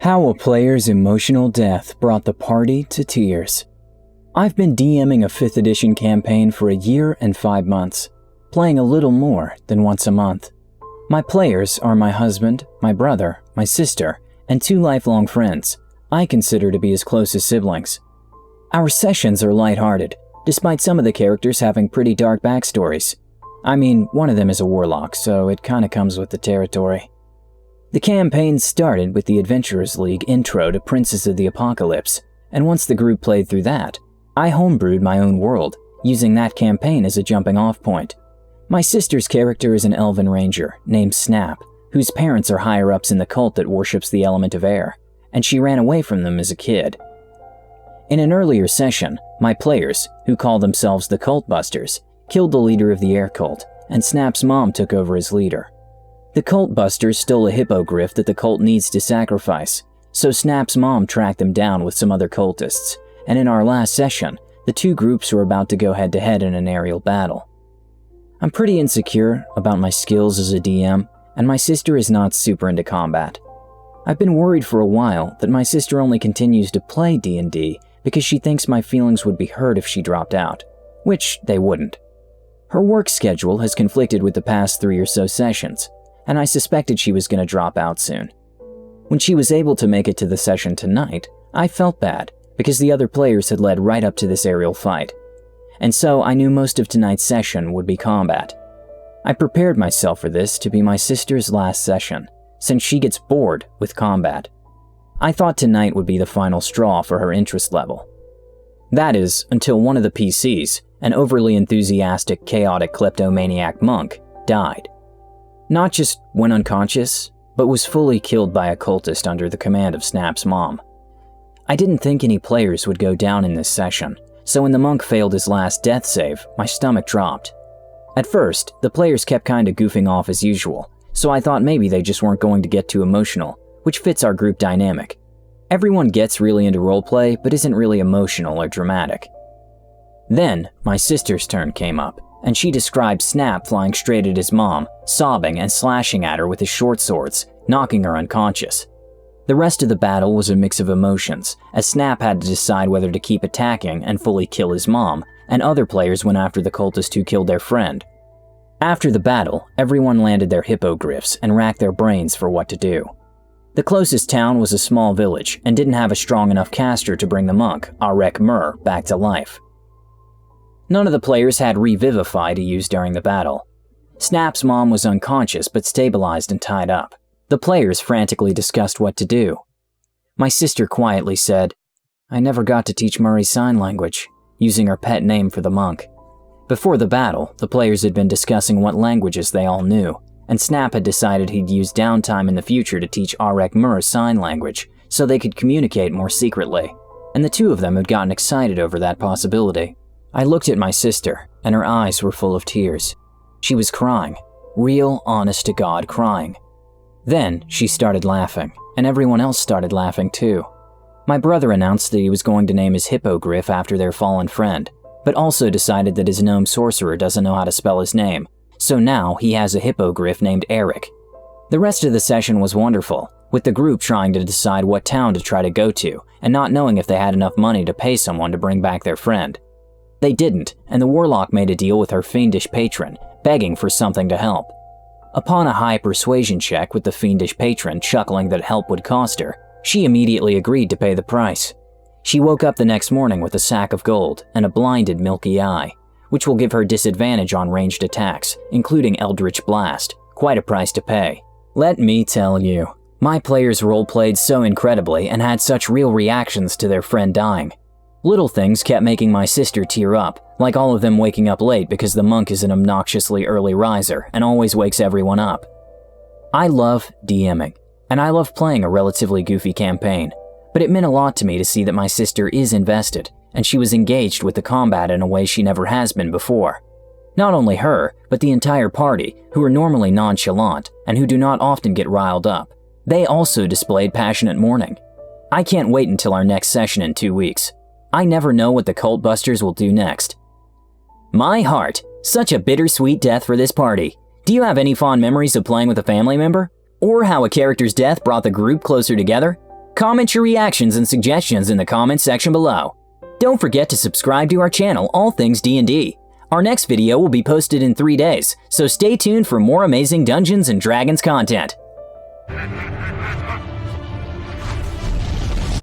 How a player's emotional death brought the party to tears. I've been DMing a 5th edition campaign for a year and 5 months, playing a little more than once a month. My players are my husband, my brother, my sister, and 2 lifelong friends I consider to be as close as siblings. Our sessions are lighthearted, despite some of the characters having pretty dark backstories. I mean, one of them is a warlock, so it kinda comes with the territory. The campaign started with the Adventurers League intro to Princes of the Apocalypse, and once the group played through that, I homebrewed my own world, using that campaign as a jumping-off point. My sister's character is an elven ranger named Snap, whose parents are higher-ups in the cult that worships the element of air, and she ran away from them as a kid. In an earlier session, my players, who call themselves the Cult Busters, killed the leader of the air cult, and Snap's mom took over as leader. The Cult Busters stole a hippogriff that the cult needs to sacrifice, so Snap's mom tracked them down with some other cultists, and in our last session, the 2 groups were about to go head-to-head in an aerial battle. I'm pretty insecure about my skills as a DM, and my sister is not super into combat. I've been worried for a while that my sister only continues to play D&D because she thinks my feelings would be hurt if she dropped out, which they wouldn't. Her work schedule has conflicted with the past 3 or so sessions, and I suspected she was going to drop out soon. When she was able to make it to the session tonight, I felt bad because the other players had led right up to this aerial fight, and so I knew most of tonight's session would be combat. I prepared myself for this to be my sister's last session, since she gets bored with combat. I thought tonight would be the final straw for her interest level. That is, until one of the PCs, an overly enthusiastic, chaotic kleptomaniac monk, died. Not just went unconscious, but was fully killed by a cultist under the command of Snap's mom. I didn't think any players would go down in this session, so when the monk failed his last death save, my stomach dropped. At first, the players kept kinda goofing off as usual, so I thought maybe they just weren't going to get too emotional, which fits our group dynamic. Everyone gets really into roleplay, but isn't really emotional or dramatic. Then, my sister's turn came up, and she described Snap flying straight at his mom, sobbing and slashing at her with his short swords, knocking her unconscious. The rest of the battle was a mix of emotions, as Snap had to decide whether to keep attacking and fully kill his mom, and other players went after the cultist who killed their friend. After the battle, everyone landed their hippogriffs and racked their brains for what to do. The closest town was a small village and didn't have a strong enough caster to bring the monk, Arek Mur, back to life. None of the players had Revivify to use during the battle. Snap's mom was unconscious but stabilized and tied up. The players frantically discussed what to do. My sister quietly said, "I never got to teach Murray sign language," using her pet name for the monk. Before the battle, the players had been discussing what languages they all knew, and Snap had decided he'd use downtime in the future to teach Arek Mur sign language so they could communicate more secretly, and the 2 of them had gotten excited over that possibility. I looked at my sister, and her eyes were full of tears. She was crying, real honest-to-God crying. Then she started laughing, and everyone else started laughing too. My brother announced that he was going to name his hippogriff after their fallen friend, but also decided that his gnome sorcerer doesn't know how to spell his name, so now he has a hippogriff named Eric. The rest of the session was wonderful, with the group trying to decide what town to try to go to, and not knowing if they had enough money to pay someone to bring back their friend. They didn't, and the warlock made a deal with her fiendish patron, begging for something to help. Upon a high persuasion check with the fiendish patron chuckling that help would cost her, she immediately agreed to pay the price. She woke up the next morning with a sack of gold and a blinded milky eye, which will give her disadvantage on ranged attacks, including Eldritch Blast. Quite a price to pay. Let me tell you, my players roleplayed so incredibly and had such real reactions to their friend dying. Little things kept making my sister tear up, like all of them waking up late because the monk is an obnoxiously early riser and always wakes everyone up. I love DMing, and I love playing a relatively goofy campaign, but it meant a lot to me to see that my sister is invested, and she was engaged with the combat in a way she never has been before. Not only her, but the entire party, who are normally nonchalant and who do not often get riled up. They also displayed passionate mourning. I can't wait until our next session in 2 weeks. I never know what the Cult Busters will do next. My heart, such a bittersweet death for this party. Do you have any fond memories of playing with a family member? Or how a character's death brought the group closer together? Comment your reactions and suggestions in the comments section below. Don't forget to subscribe to our channel, All Things D&D. Our next video will be posted in 3 days, so stay tuned for more amazing Dungeons & Dragons content.